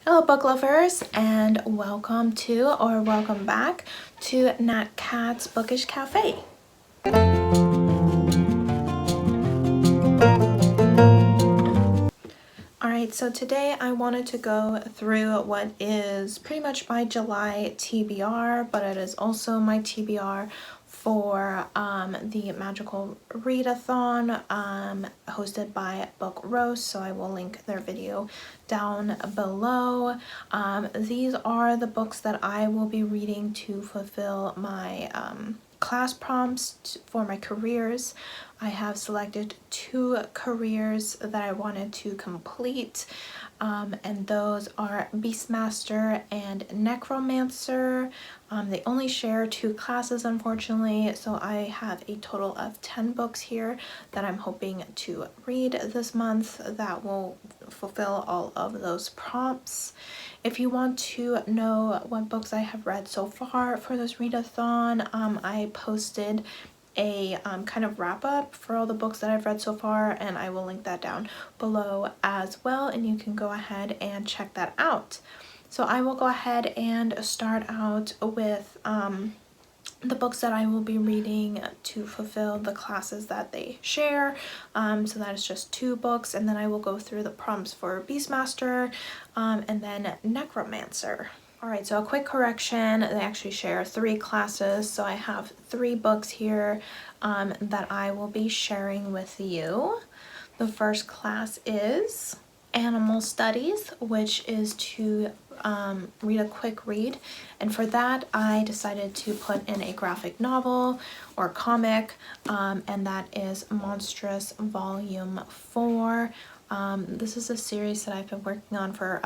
Hello book lovers, and welcome back to Nat Cat's Bookish Cafe. Alright, so today I wanted to go through what is pretty much my July TBR, but it is also my TBR for the magical readathon hosted by BookLovers, so I will link their video down below. These are the books that I will be reading to fulfill my class prompts for my careers. I have selected 2 careers that I wanted to complete, and those are Beast Master and Necromancer. They only share 2 classes, unfortunately, so I have a total of 10 books here that I'm hoping to read this month that will fulfill all of those prompts. If you want to know what books I have read so far for this readathon, I posted a kind of wrap up for all the books that I've read so far, and I will link that down below as well, and you can go ahead and check that out. So I will go ahead and start out with the books that I will be reading to fulfill the classes that they share. So that is just 2 books, and then I will go through the prompts for Beastmaster and then Necromancer. Alright, so a quick correction, they actually share 3 classes, so I have 3 books here that I will be sharing with you. The first class is Animal Studies, which is to read a quick read, and for that I decided to put in a graphic novel or comic, and that is Monstrous Volume 4. This is a series that I've been working on for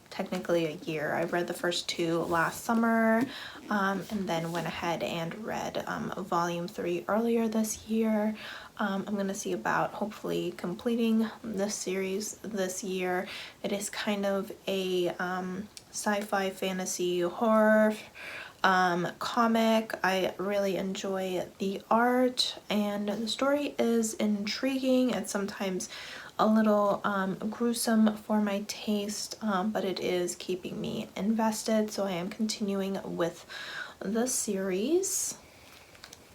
technically a year. I read the first 2 last summer, and then went ahead and read volume 3 earlier this year. I'm gonna see about hopefully completing this series this year. It is kind of a sci-fi fantasy horror comic. I really enjoy the art, and the story is intriguing. It's sometimes a little gruesome for my taste, but it is keeping me invested, so I am continuing with the series.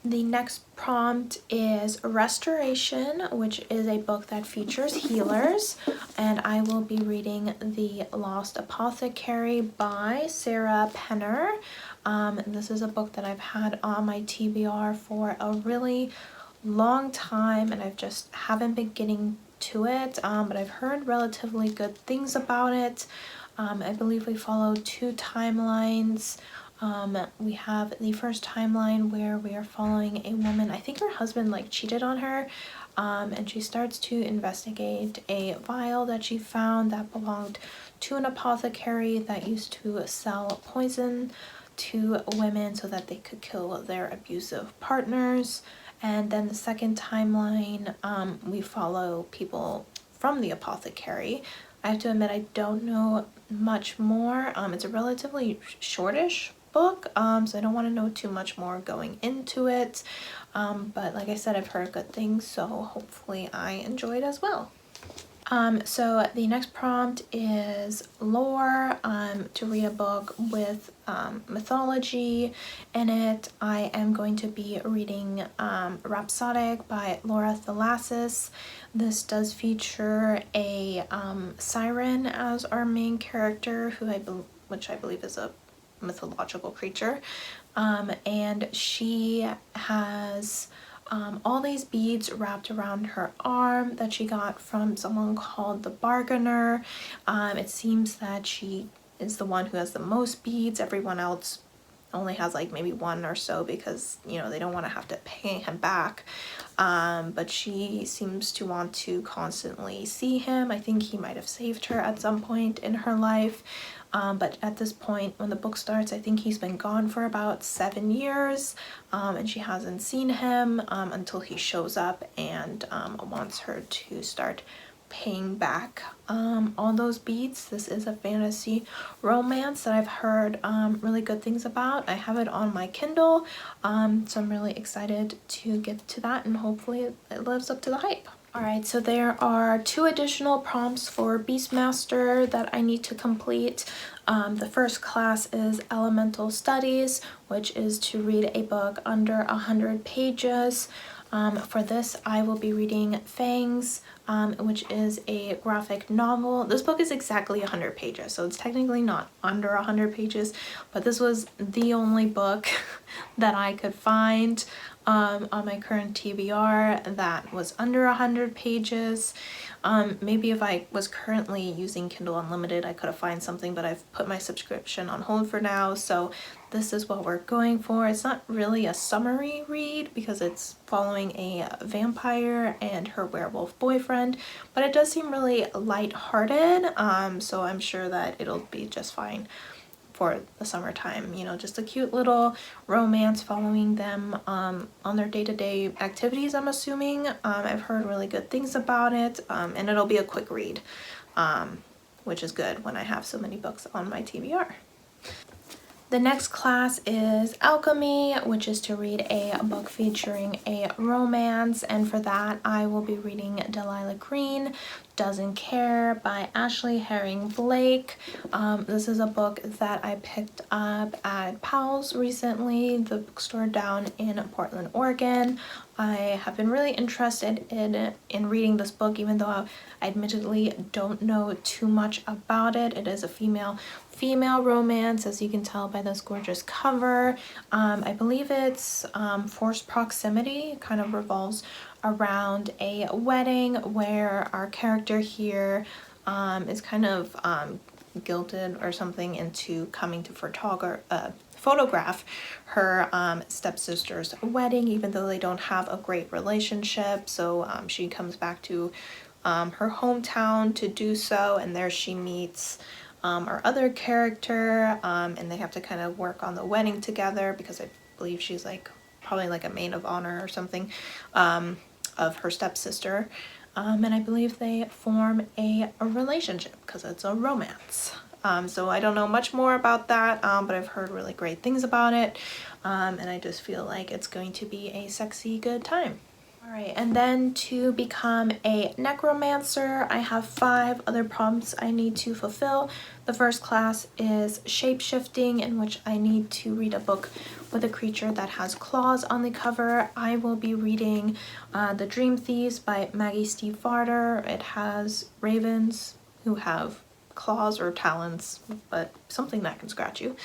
The next prompt is Restoration, which is a book that features healers, and I will be reading The Lost Apothecary by Sarah Penner. This is a book that I've had on my TBR for a really long time, and I've just haven't been getting to it, but I've heard relatively good things about it. I believe we follow 2 timelines. We have the first timeline where we are following a woman. I think her husband like cheated on her, and she starts to investigate a vial that she found that belonged to an apothecary that used to sell poison to women so that they could kill their abusive partners. And then the second timeline, we follow people from the apothecary. I have to admit I don't know much more. It's a relatively shortish book, so I don't want to know too much more going into it. But like I said, I've heard good things, so hopefully I enjoy it as well. So the next prompt is lore, to read a book with mythology in it. I am going to be reading Rhapsodic by Laura Thalassis. This does feature a siren as our main character, which I believe is a mythological creature, and she has all these beads wrapped around her arm that she got from someone called the Bargainer. It seems that she is the one who has the most beads. Everyone else only has like maybe 1 or so because, you know, they don't want to have to pay him back. But she seems to want to constantly see him. I think he might have saved her at some point in her life. But at this point, when the book starts, I think he's been gone for about 7 years, and she hasn't seen him until he shows up and wants her to start paying back all those beads. This is a fantasy romance that I've heard really good things about. I have it on my Kindle, so I'm really excited to get to that, and hopefully it lives up to the hype. Alright, so there are 2 additional prompts for Beast Master that I need to complete. The first class is Elemental Studies, which is to read a book under 100 pages. For this, I will be reading Fangs, which is a graphic novel. This book is exactly 100 pages, so it's technically not under 100 pages, but this was the only book that I could find on my current TBR that was under 100 pages. Maybe if I was currently using Kindle Unlimited, I could have found something, but I've put my subscription on hold for now, so this is what we're going for. It's not really a summary read because it's following a vampire and her werewolf boyfriend, but it does seem really lighthearted, so I'm sure that it'll be just fine for the summertime. You know, just a cute little romance following them on their day-to-day activities, I'm assuming. I've heard really good things about it, and it'll be a quick read, which is good when I have so many books on my TBR. The next class is Alchemy, which is to read a book featuring a romance, and for that I will be reading Delilah Green, Doesn't Care by Ashley Herring Blake. This is a book that I picked up at Powell's recently, the bookstore down in Portland, Oregon. I have been really interested in reading this book, even though I admittedly don't know too much about it. It is a female romance, as you can tell by this gorgeous cover. I believe it's forced proximity. It kind of revolves around a wedding where our character here is kind of guilted or something into coming to photograph her stepsister's wedding, even though they don't have a great relationship. So she comes back to her hometown to do so, and there she meets our other character, and they have to kind of work on the wedding together because I believe she's like probably like a maid of honor or something of her stepsister, and I believe they form a relationship because it's a romance. So I don't know much more about that, but I've heard really great things about it, and I just feel like it's going to be a sexy good time. Alright, and then to become a necromancer, I have 5 other prompts I need to fulfill. The first class is shape-shifting, in which I need to read a book with a creature that has claws on the cover. I will be reading The Dream Thieves by Maggie Steve Varder. It has ravens who have claws or talons, but something that can scratch you.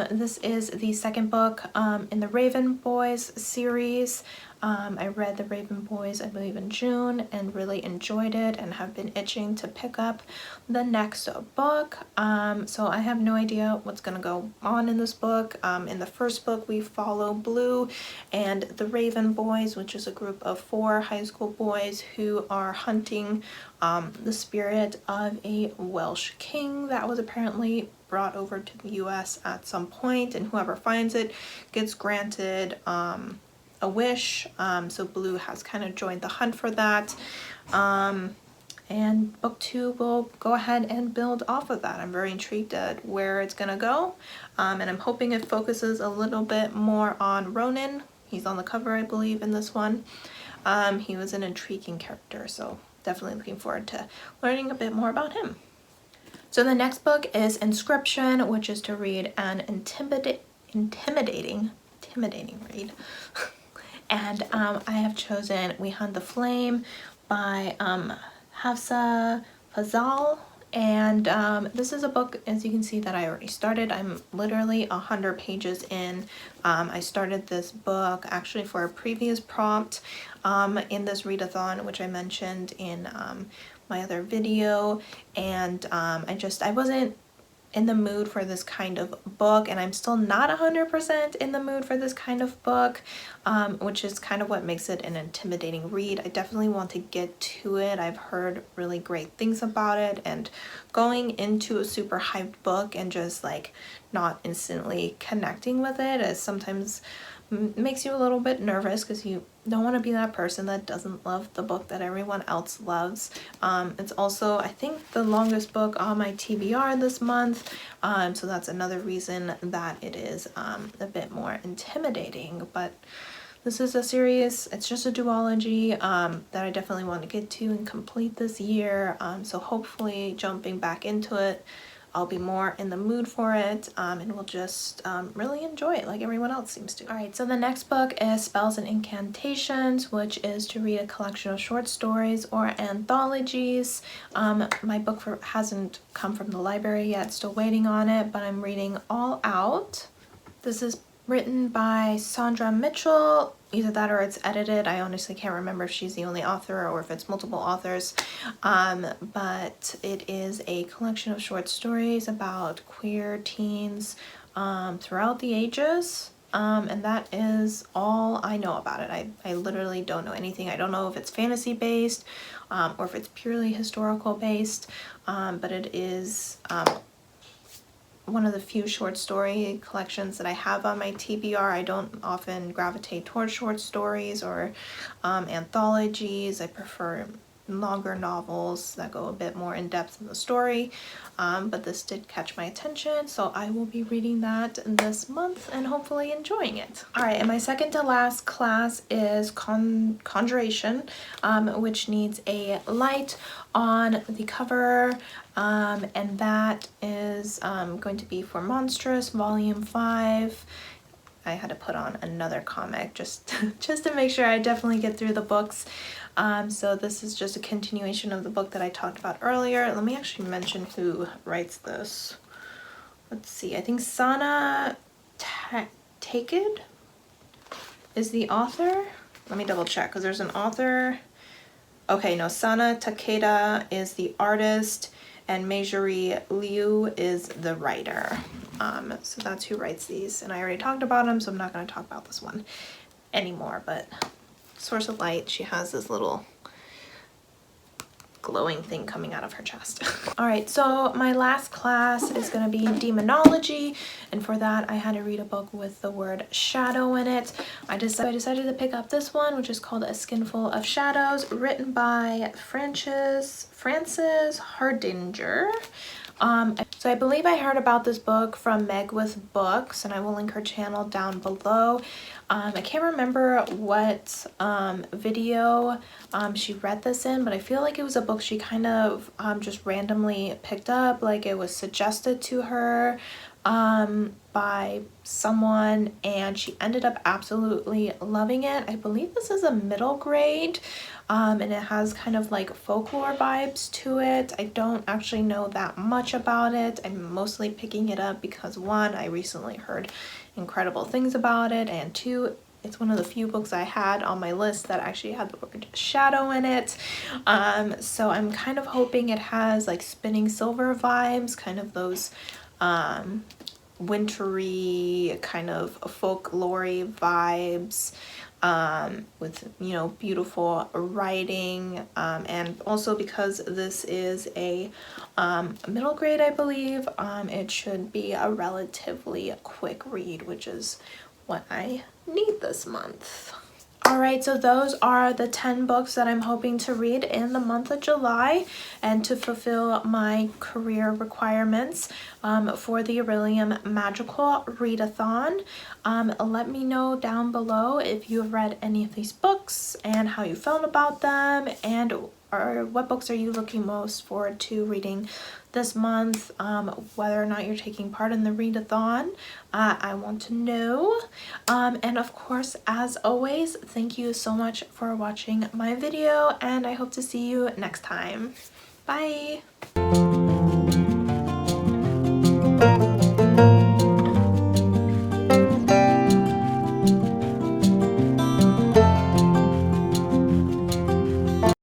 This is the second book in the Raven Boys series. I read the Raven Boys, I believe, in June and really enjoyed it and have been itching to pick up the next book. So I have no idea what's going to go on in this book. In the first book, we follow Blue and the Raven Boys, which is a group of 4 high school boys who are hunting the spirit of a Welsh king that was apparently brought over to the US at some point, and whoever finds it gets granted a wish. So Blue has kind of joined the hunt for that, and book 2 will go ahead and build off of that. I'm very intrigued at where it's gonna go, and I'm hoping it focuses a little bit more on Ronan. He's on the cover, I believe, in this one. He was an intriguing character, so definitely looking forward to learning a bit more about him. So the next book is Inscription, which is to read an intimidating read. And I have chosen We Hunt the Flame by Hafsa Fazal, and this is a book, as you can see, that I already started. I'm literally 100 pages in. I started this book actually for a previous prompt in this readathon, which I mentioned in my other video, and I wasn't in the mood for this kind of book, and I'm still not 100% in the mood for this kind of book, which is kind of what makes it an intimidating read. I definitely want to get to it. I've heard really great things about it, and going into a super hyped book and just like not instantly connecting with it is sometimes makes you a little bit nervous because you don't want to be that person that doesn't love the book that everyone else loves. It's also, I think, the longest book on my TBR this month, so that's another reason that it is a bit more intimidating, but this is a series, it's just a duology that I definitely want to get to and complete this year. So hopefully jumping back into it, I'll be more in the mood for it, and will just really enjoy it like everyone else seems to. Alright, so the next book is Spells and Incantations, which is to read a collection of short stories or anthologies. My book hasn't come from the library yet, still waiting on it, but I'm reading All Out. This is written by Sandra Mitchell. Either that or it's edited. I honestly can't remember if she's the only author or if it's multiple authors. But it is a collection of short stories about queer teens throughout the ages. And that is all I know about it. I literally don't know anything. I don't know if it's fantasy based or if it's purely historical based, but it is one of the few short story collections that I have on my TBR. I don't often gravitate towards short stories or anthologies. I prefer longer novels that go a bit more in depth in the story, but this did catch my attention, so I will be reading that this month and hopefully enjoying it. Alright, and my second to last class is Conjuration, which needs a light on the cover, and that is going to be for Monstrous Volume 5. I had to put on another comic just to make sure I definitely get through the books. So this is just a continuation of the book that I talked about earlier. Let me actually mention who writes this. Let's see, I think Sana Taked is the author. Let me double check because there's an author. Okay, no, Sana Takeda is the artist and Meijeri Liu is the writer. So that's who writes these, and I already talked about them, so I'm not going to talk about this one anymore, but Source of Light, she has this little glowing thing coming out of her chest. Alright, so my last class is going to be Demonology, and for that I had to read a book with the word shadow in it. I decided to pick up this one, which is called A Skinful of Shadows, written by Frances Hardinger. So I believe I heard about this book from Meg with Books, and I will link her channel down below. I can't remember what video she read this in, but I feel like it was a book she kind of just randomly picked up, like it was suggested to her by someone, and she ended up absolutely loving it. I believe this is a middle grade, and it has kind of like folklore vibes to it. I don't actually know that much about it. I'm mostly picking it up because one, I recently heard incredible things about it, and two, it's one of the few books I had on my list that actually had the word shadow in it. So I'm kind of hoping it has like Spinning Silver vibes, kind of those wintry kind of folklore vibes, with, you know, beautiful writing, and also because this is a middle grade, I believe, it should be a relatively quick read, which is what I need this month. Alright, so those are the 10 books that I'm hoping to read in the month of July and to fulfill my career requirements for the Orilium Magical Readathon. Let me know down below if you have read any of these books and how you felt about them, and or what books are you looking most forward to reading this month, whether or not you're taking part in the readathon. I want to know. And of course, as always, thank you so much for watching my video, and I hope to see you next time. Bye!